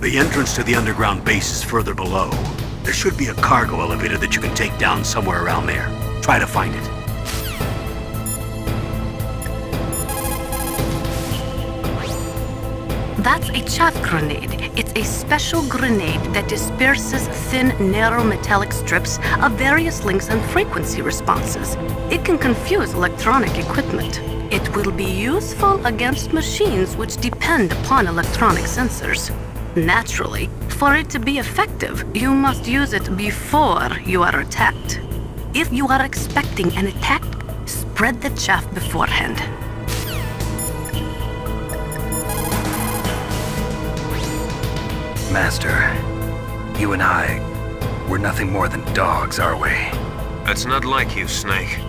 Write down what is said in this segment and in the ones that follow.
The entrance to the underground base is further below. There should be a cargo elevator that you can take down somewhere around there. Try to find it. That's a chaff grenade. It's a special grenade that disperses thin, narrow metallic strips of various lengths and frequency responses. It can confuse electronic equipment. It will be useful against machines which depend upon electronic sensors. Naturally, for it to be effective, you must use it before you are attacked. If you are expecting an attack, spread the chaff beforehand. Master, you and I, we're nothing more than dogs, are we? That's not like you, Snake.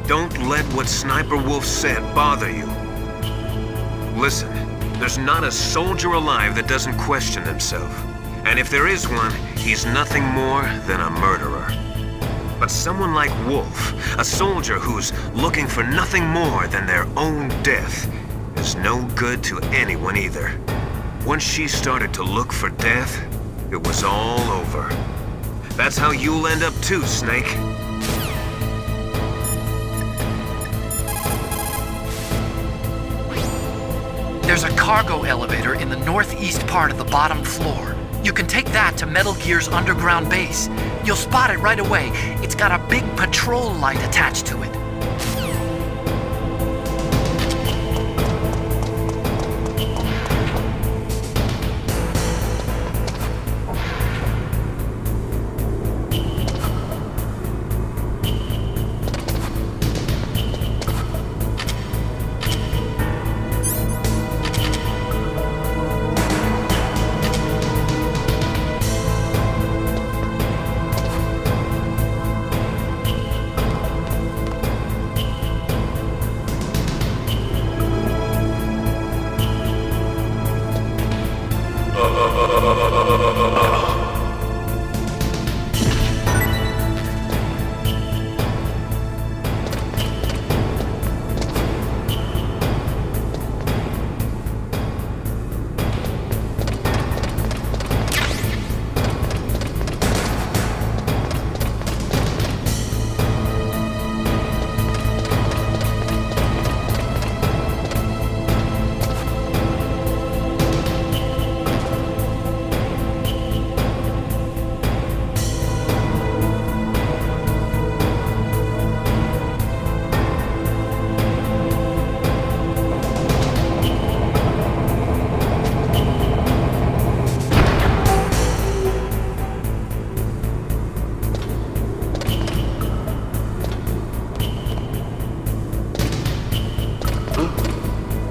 Don't let what Sniper Wolf said bother you. Listen, there's not a soldier alive that doesn't question himself. And if there is one, he's nothing more than a murderer. But someone like Wolf, a soldier who's looking for nothing more than their own death, is no good to anyone either. Once she started to look for death, it was all over. That's how you'll end up too, Snake. There's a cargo elevator in the northeast part of the bottom floor. You can take that to Metal Gear's underground base. You'll spot it right away. It's got a big patrol light attached to it.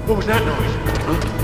What was that noise? Huh?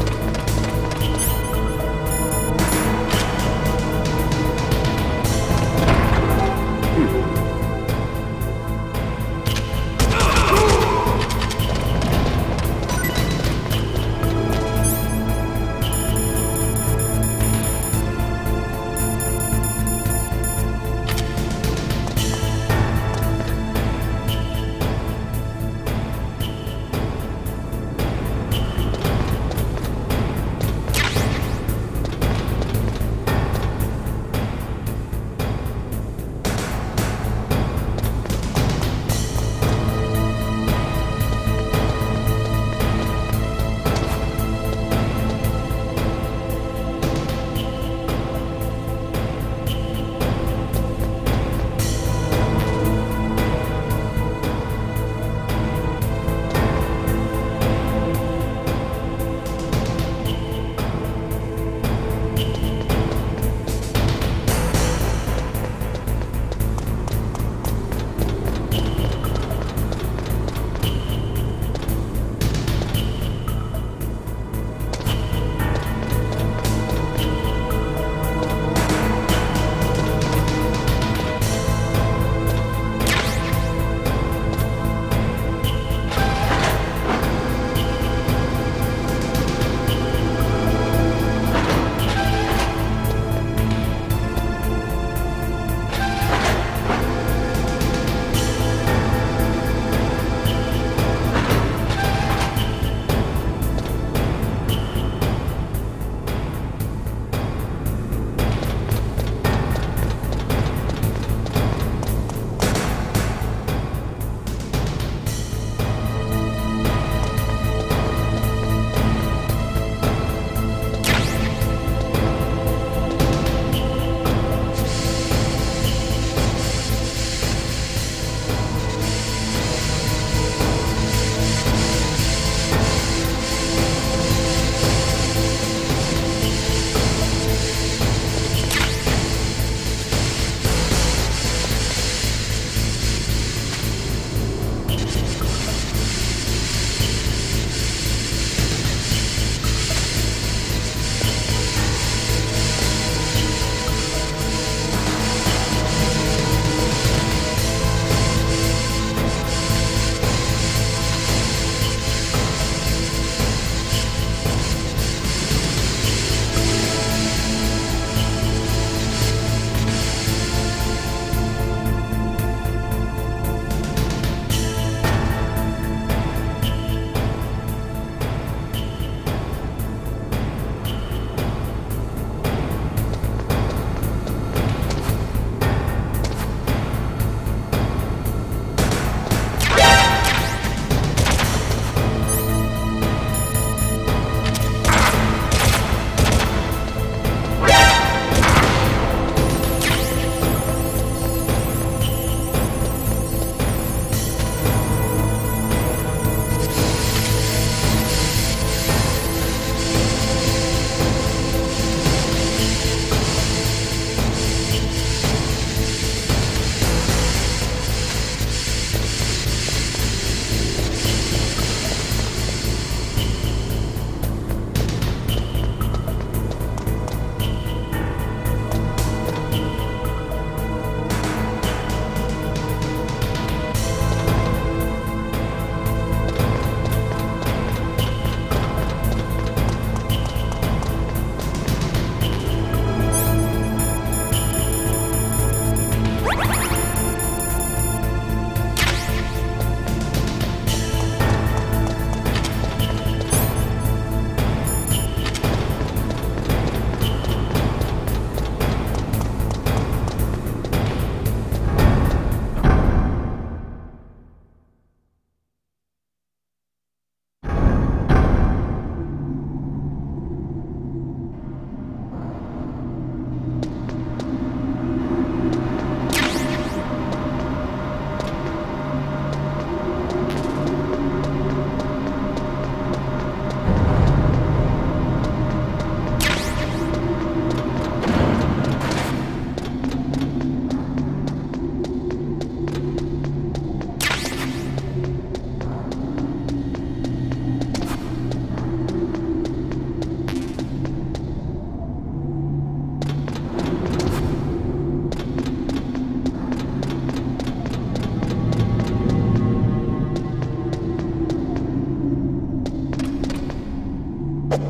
There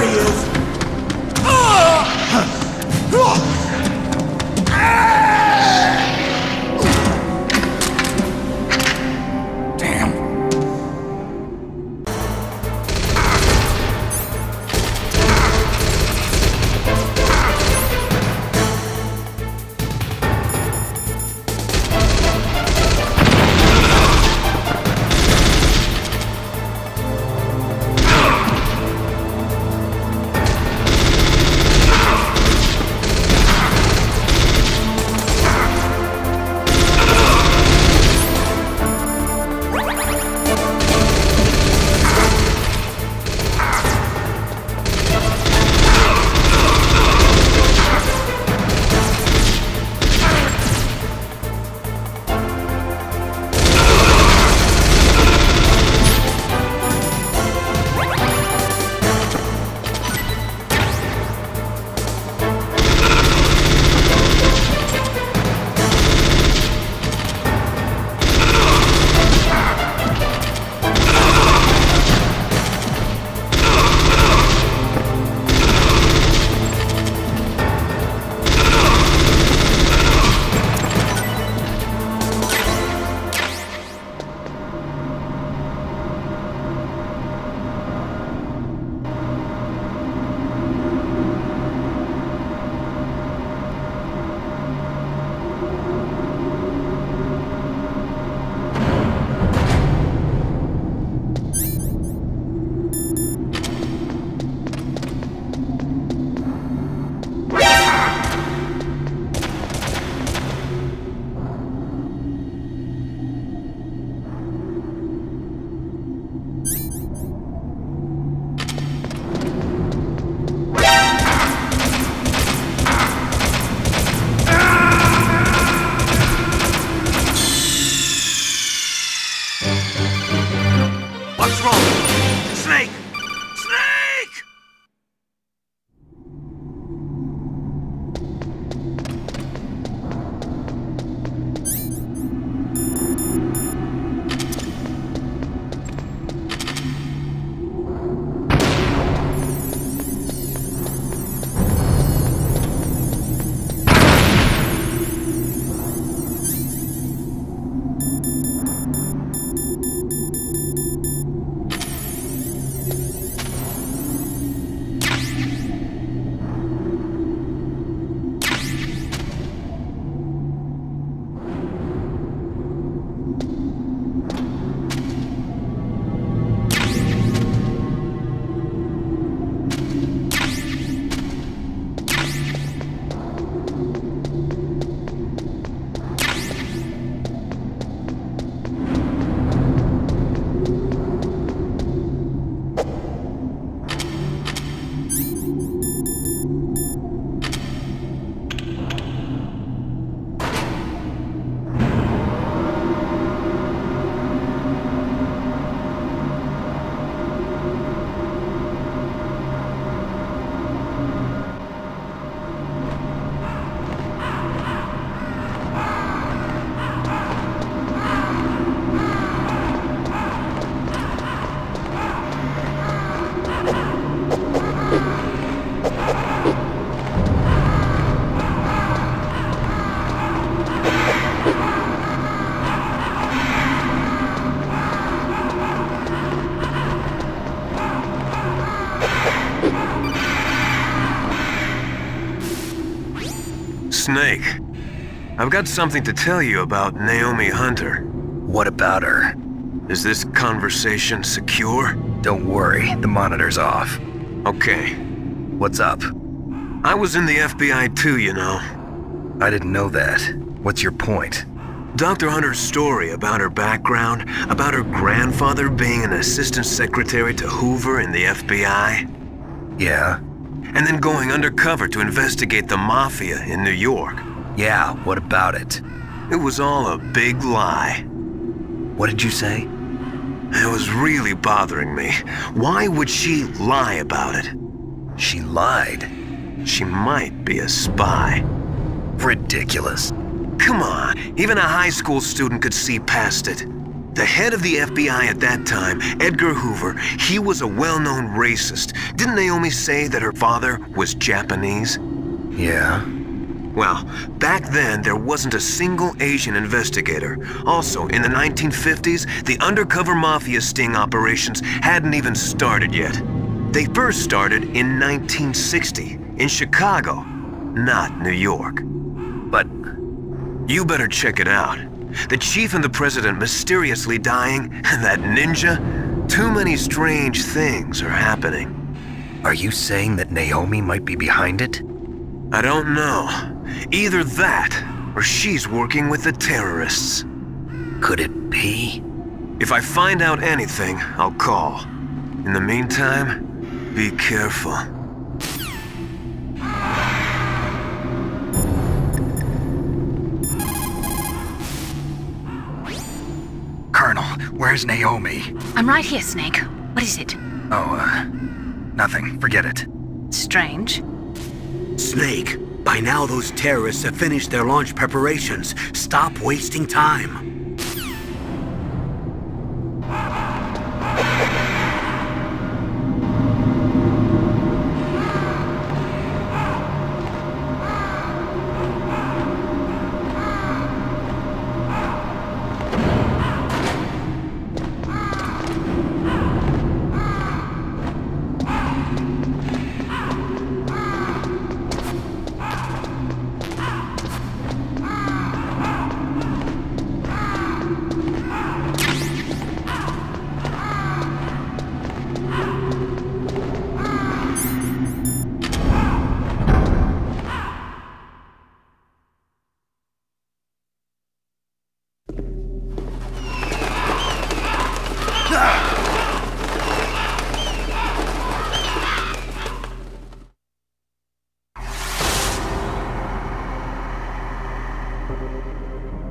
he is! Damn. What's wrong? Snake! Snake! Snake, I've got something to tell you about Naomi Hunter. What about her? Is this conversation secure? Don't worry, the monitor's off. Okay. What's up? I was in the FBI too, you know. I didn't know that. What's your point? Dr. Hunter's story about her background, about her grandfather being an assistant secretary to Hoover in the FBI. Yeah? And then going undercover to investigate the Mafia in New York. Yeah, what about it? It was all a big lie. What did you say? It was really bothering me. Why would she lie about it? She lied? She might be a spy. Ridiculous. Come on, even a high school student could see past it. The head of the FBI at that time, Edgar Hoover, he was a well-known racist. Didn't Naomi say that her father was Japanese? Yeah. Well, back then, there wasn't a single Asian investigator. Also, in the 1950s, the undercover mafia sting operations hadn't even started yet. They first started in 1960, in Chicago, not New York. But you better check it out. The chief and the president mysteriously dying, and that ninja? Too many strange things are happening. are you saying that Naomi might be behind it? I don't know. Either that, or she's working with the terrorists. Could it be? If I find out anything, I'll call. In the meantime, be careful. Colonel, where's Naomi? I'm right here, Snake. What is it? Oh, nothing. Forget it. Strange. Snake, by now those terrorists have finished their launch preparations. Stop wasting time.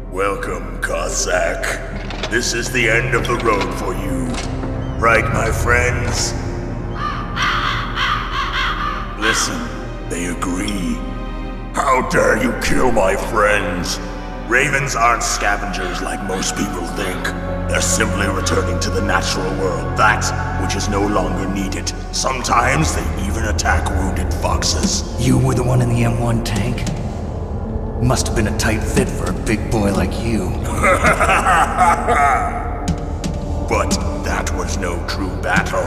Welcome, Cossack. This is the end of the road for you. Right, my friends? Listen, they agree. How dare you kill my friends? Ravens aren't scavengers like most people think. They're simply returning to the natural world, that which is no longer needed. Sometimes they even attack wounded foxes. You were the one in the M1 tank? Must have been a tight fit for a big boy like you. But that was no true battle.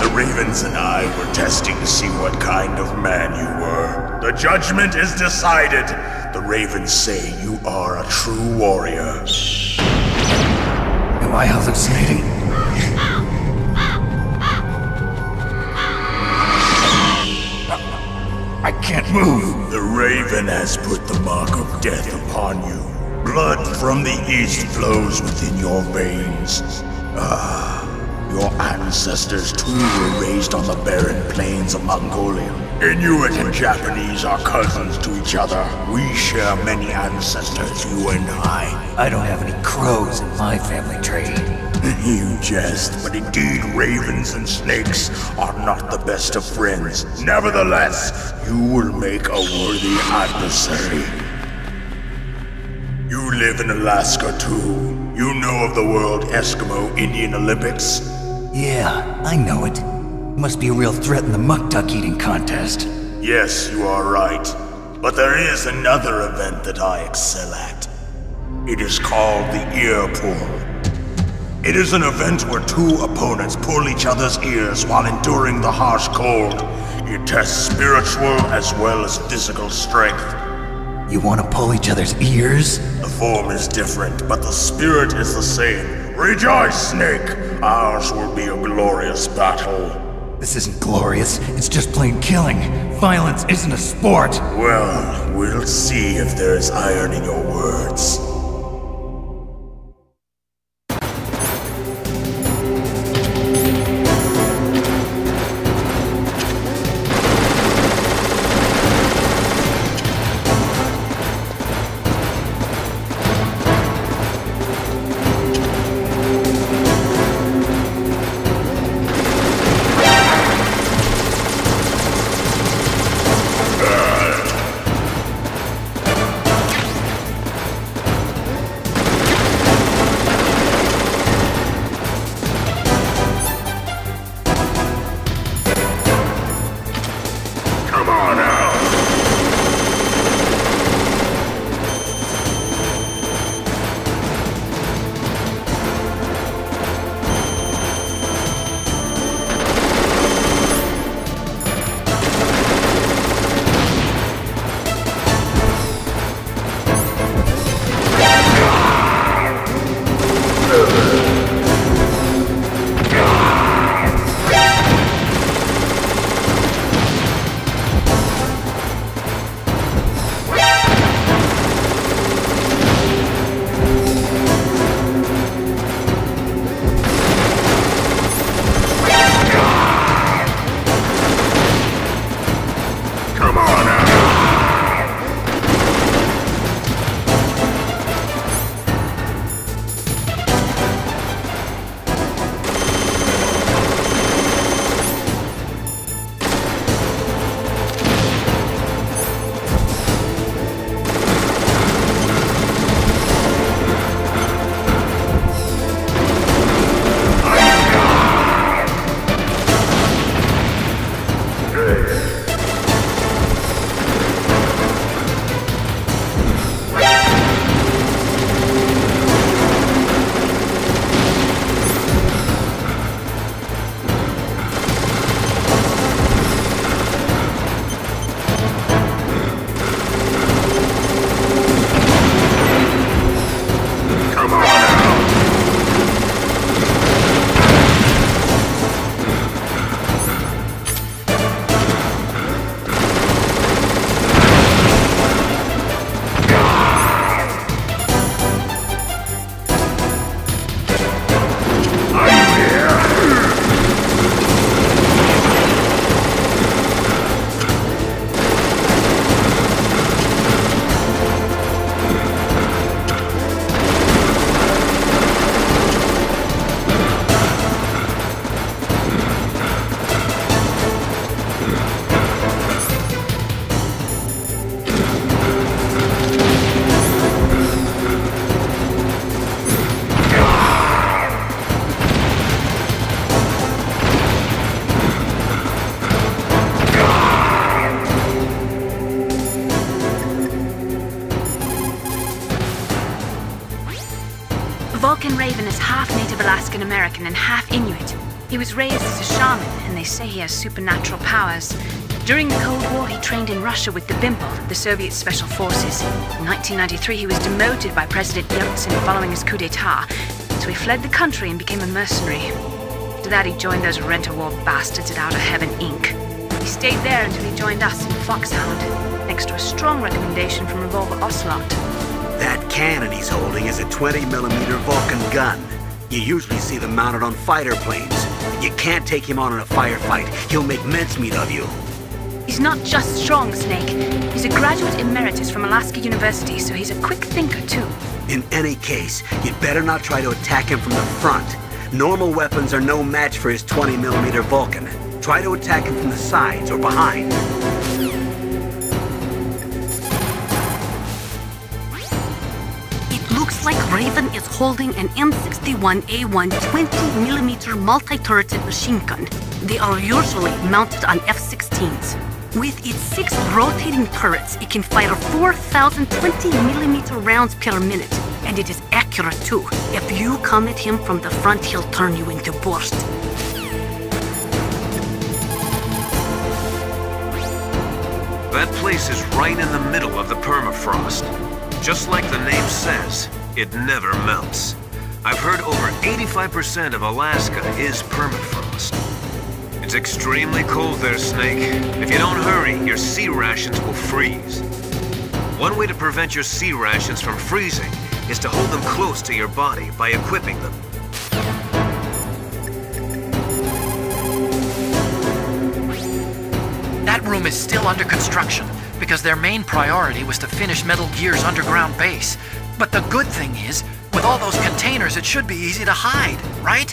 The Ravens and I were testing to see what kind of man you were. The judgment is decided. The Ravens say you are a true warrior. Am I hallucinating? I can't move. The Raven has put the mark of death upon you. Blood from the east flows within your veins. Your ancestors too were raised on the barren plains of Mongolia. Inuit and Japanese are cousins to each other. We share many ancestors, you and I. I don't have any crows in my family tree. You jest, but indeed ravens and snakes are not the best of friends. Nevertheless, you will make a worthy adversary. You live in Alaska too. You know of the World Eskimo Indian Olympics? Yeah, I know it. Must be a real threat in the muck duck eating contest. Yes, you are right. But there is another event that I excel at. It is called the ear pull. It is an event where two opponents pull each other's ears while enduring the harsh cold. It tests spiritual as well as physical strength. You want to pull each other's ears? The form is different, but the spirit is the same. Rejoice, Snake! Ours will be a glorious battle. This isn't glorious, it's just plain killing. Violence isn't a sport. Well, we'll see if there's iron in your words. native Alaskan American and half Inuit. He was raised as a shaman, and they say he has supernatural powers. During the Cold War, he trained in Russia with the Bimple, the Soviet Special Forces. In 1993, he was demoted by President Yeltsin following his coup d'etat, so he fled the country and became a mercenary. After that, he joined those rent-a-war bastards at Outer Heaven, Inc. He stayed there until he joined us in Foxhound, thanks to a strong recommendation from Revolver Ocelot. That cannon he's holding is a 20mm Vulcan gun. You usually see them mounted on fighter planes. You can't take him on in a firefight. He'll make mincemeat of you. He's not just strong, Snake. He's a graduate emeritus from Alaska University, so he's a quick thinker, too. In any case, you'd better not try to attack him from the front. Normal weapons are no match for his 20mm Vulcan. Try to attack him from the sides or behind. It looks like Raven is holding an M61A1 20mm multi-turreted machine gun. They are usually mounted on F-16s. With its 6 rotating turrets, it can fire 4,000 20mm rounds per minute. And it is accurate too. If you come at him from the front, he'll turn you into burst. That place is right in the middle of the permafrost. Just like the name says, it never melts. I've heard over 85% of Alaska is permafrost. It's extremely cold there, Snake. If you don't hurry, your sea rations will freeze. One way to prevent your sea rations from freezing is to hold them close to your body by equipping them. That room is still under construction because their main priority was to finish Metal Gear's underground base. But the good thing is, with all those containers, it should be easy to hide, right?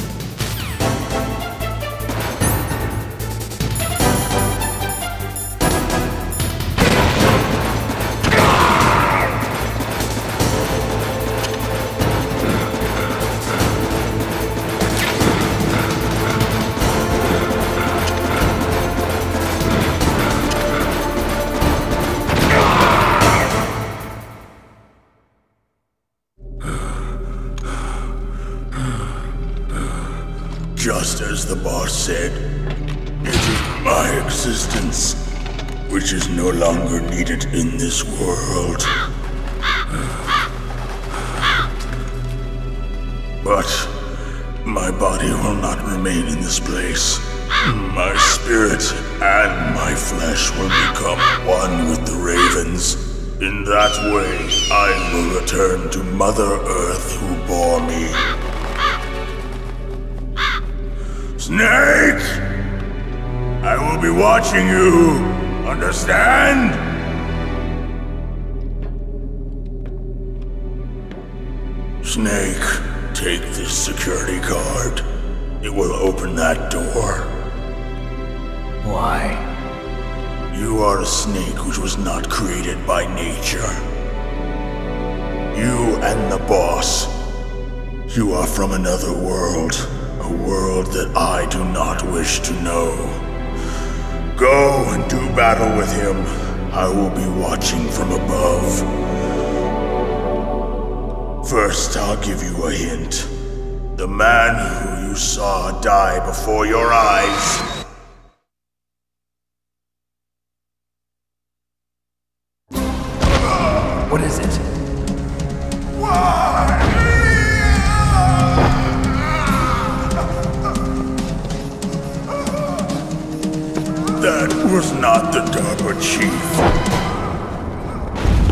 Just as the boss said, it is my existence which is no longer needed in this world. But my body will not remain in this place. My spirit and my flesh will become one with the ravens. In that way, I will return to Mother Earth who bore me. Snake! I will be watching you! Understand? Snake, take this security card. It will open that door. Why? You are a snake which was not created by nature. You and the boss. You are from another world. A world that I do not wish to know. Go and do battle with him. I will be watching from above. First, I'll give you a hint. The man who you saw die before your eyes. What is it? That was not the DARPA chief.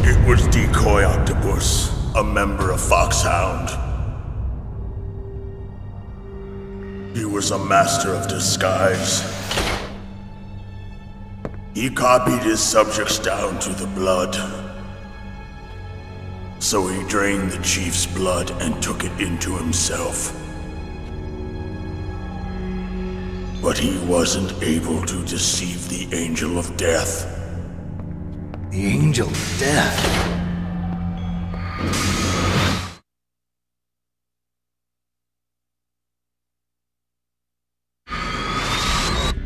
It was Decoy Octopus, a member of Foxhound. He was a master of disguise. He copied his subjects down to the blood. So he drained the chief's blood and took it into himself. But he wasn't able to deceive the Angel of Death. The Angel of Death?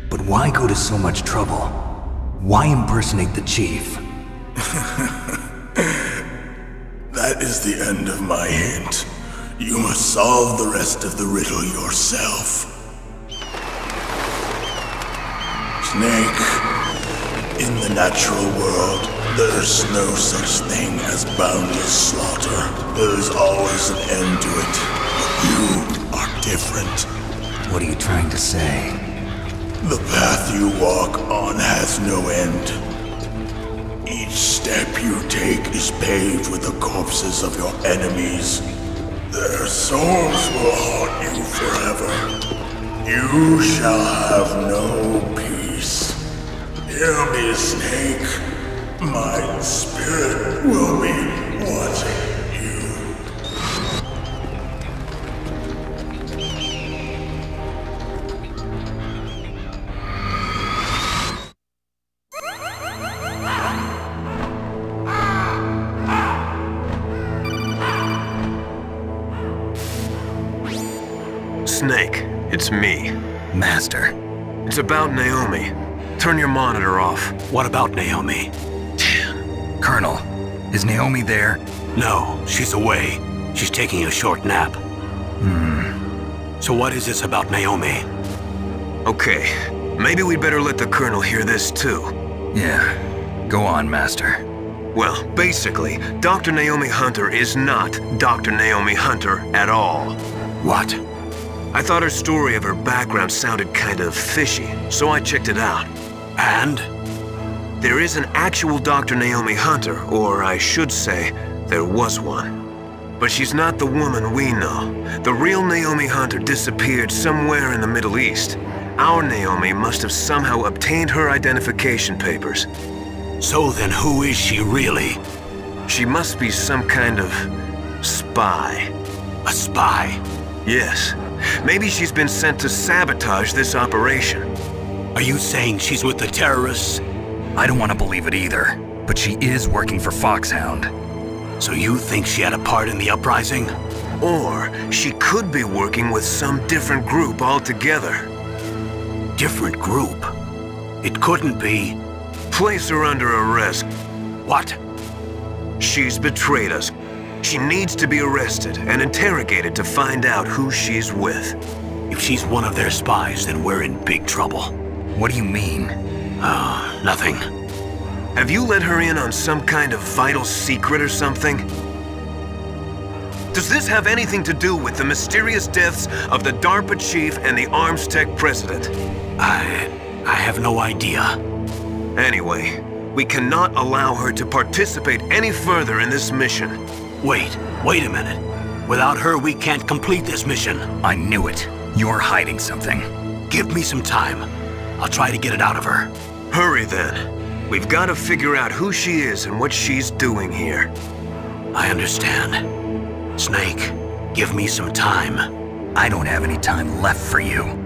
But why go to so much trouble? Why impersonate the chief? That is the end of my hint. You must solve the rest of the riddle yourself. Snake, in the natural world, there's no such thing as boundless slaughter. There is always an end to it. But you are different. What are you trying to say? The path you walk on has no end. Each step you take is paved with the corpses of your enemies. Their souls will haunt you forever. You shall have no peace. Hear me, Snake. My spirit will be watching you. Snake, it's me. Master. It's about Naomi. Turn your monitor off. What about Naomi? Colonel, is Naomi there? No, she's away. She's taking a short nap. So what is this about Naomi? Okay, maybe we'd better let the Colonel hear this too. Yeah. Go on, Master. Well, basically, Dr. Naomi Hunter is not Dr. Naomi Hunter at all. What? I thought her story of her background sounded kind of fishy, so I checked it out. And? There is an actual Dr. Naomi Hunter, or I should say, there was one. But she's not the woman we know. The real Naomi Hunter disappeared somewhere in the Middle East. Our Naomi must have somehow obtained her identification papers. So then who is she really? She must be some kind of spy. A spy? Yes. Maybe she's been sent to sabotage this operation. Are you saying she's with the terrorists? I don't want to believe it either, but she is working for Foxhound. So you think she had a part in the uprising? Or she could be working with some different group altogether. Different group? It couldn't be. Place her under arrest. What? She's betrayed us. She needs to be arrested and interrogated to find out who she's with. If she's one of their spies, then we're in big trouble. What do you mean? Nothing. Have you let her in on some kind of vital secret or something? Does this have anything to do with the mysterious deaths of the DARPA chief and the Arms Tech president? I have no idea. Anyway, we cannot allow her to participate any further in this mission. Wait a minute. Without her, we can't complete this mission. I knew it. You're hiding something. Give me some time. I'll try to get it out of her. Hurry then. We've got to figure out who she is and what she's doing here. I understand. Snake, give me some time. I don't have any time left for you.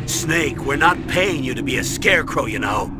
Snake, we're not paying you to be a scarecrow, you know.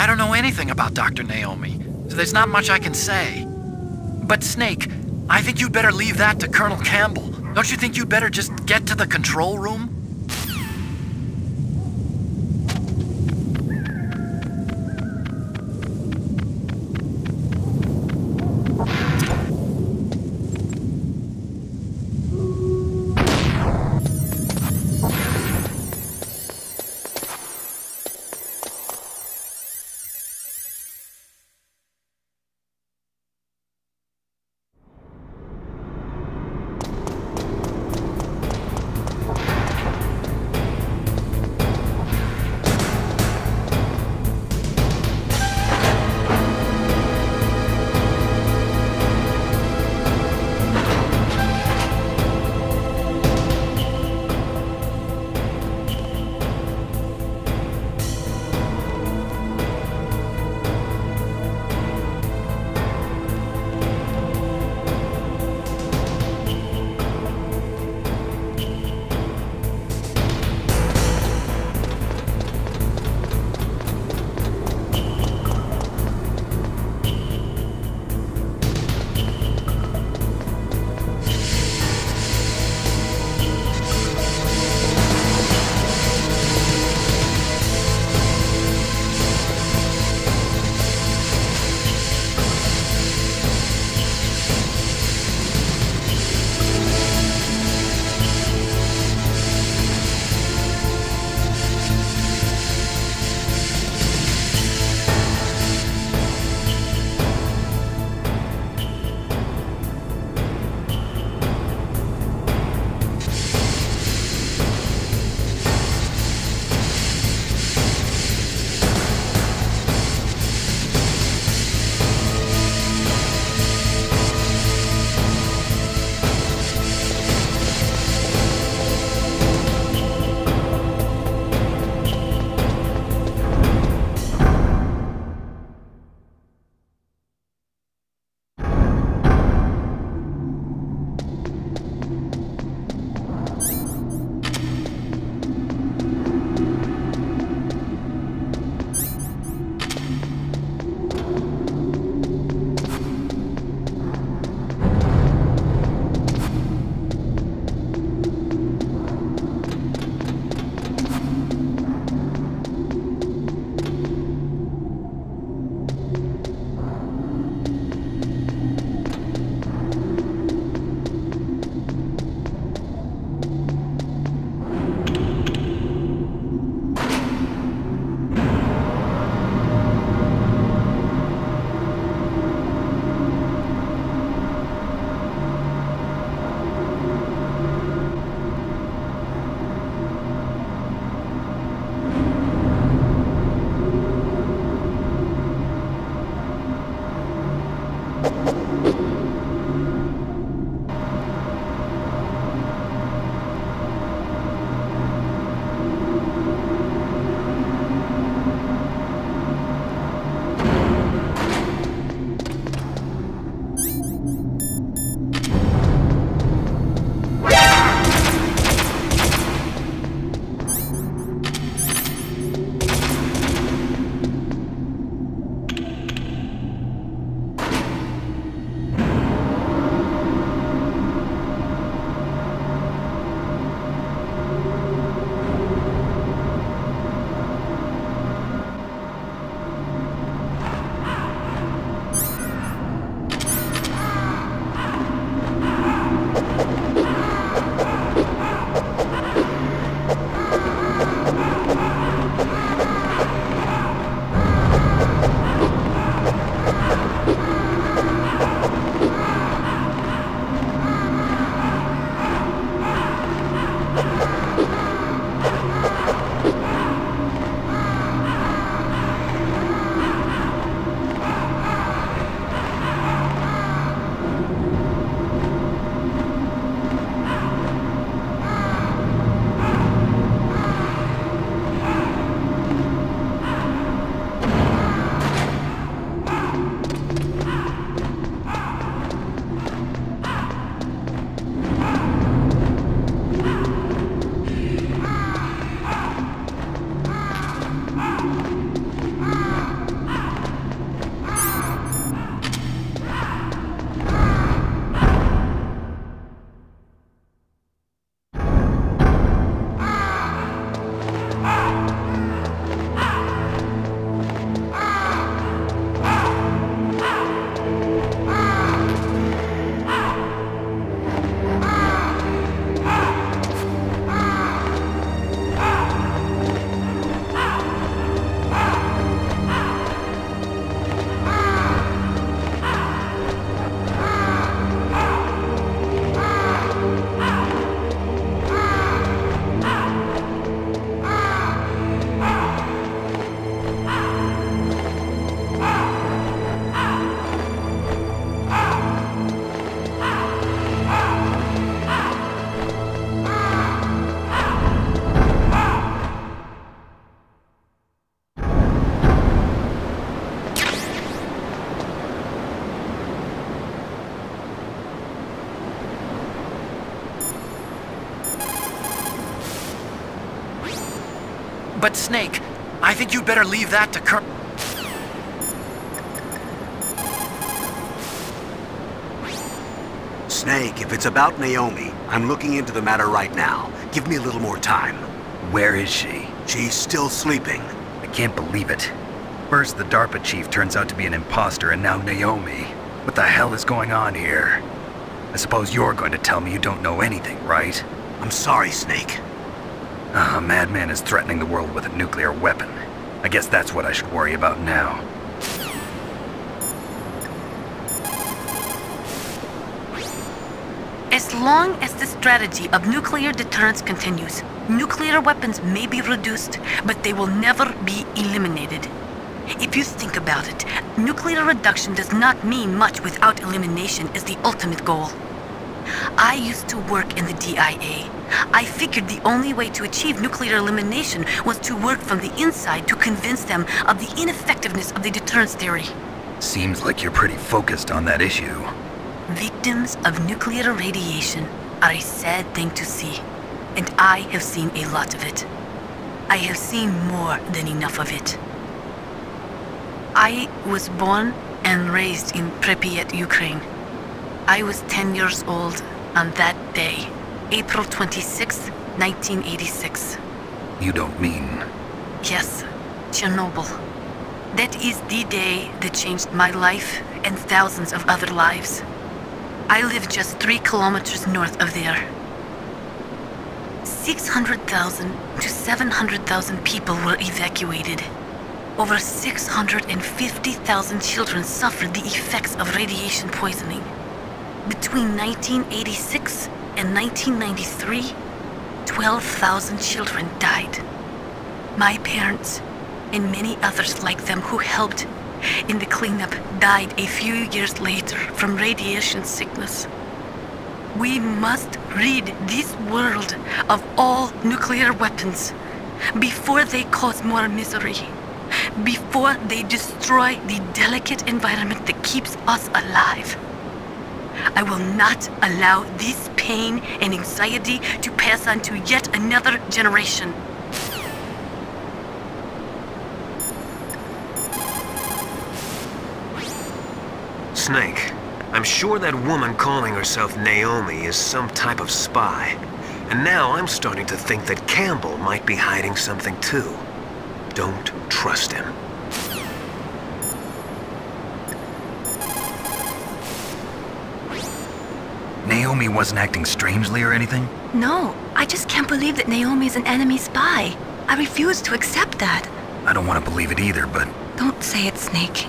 I don't know anything about Dr. Naomi, so there's not much I can say. But Snake, I think you'd better leave that to Colonel Campbell. Don't you think you'd better just get to the control room? But Snake, I think you'd better leave that to Snake, if it's about Naomi, I'm looking into the matter right now. Give me a little more time. Where is she? She's still sleeping. I can't believe it. First, the DARPA chief turns out to be an imposter, and now Naomi. What the hell is going on here? I suppose you're going to tell me you don't know anything, right? I'm sorry, Snake. A madman is threatening the world with a nuclear weapon. I guess that's what I should worry about now. As long as the strategy of nuclear deterrence continues, nuclear weapons may be reduced, but they will never be eliminated. If you think about it, nuclear reduction does not mean much without elimination as the ultimate goal. I used to work in the DIA. I figured the only way to achieve nuclear elimination was to work from the inside to convince them of the ineffectiveness of the deterrence theory. Seems like you're pretty focused on that issue. Victims of nuclear radiation are a sad thing to see, and I have seen a lot of it. I have seen more than enough of it. I was born and raised in Pripyat, Ukraine. I was 10 years old on that day, April 26, 1986. You don't mean... Yes, Chernobyl. That is the day that changed my life and thousands of other lives. I live just 3 kilometers north of there. 600,000 to 700,000 people were evacuated. Over 650,000 children suffered the effects of radiation poisoning. Between 1986 and 1993, 12,000 children died. My parents, and many others like them who helped in the cleanup, died a few years later from radiation sickness. We must rid this world of all nuclear weapons before they cause more misery, before they destroy the delicate environment that keeps us alive. I will not allow this pain and anxiety to pass on to yet another generation. Snake, I'm sure that woman calling herself Naomi is some type of spy. And now I'm starting to think that Campbell might be hiding something too. Don't trust him. Naomi wasn't acting strangely or anything? No, I just can't believe that Naomi's an enemy spy. I refuse to accept that. I don't want to believe it either, but... Don't say it, Snake.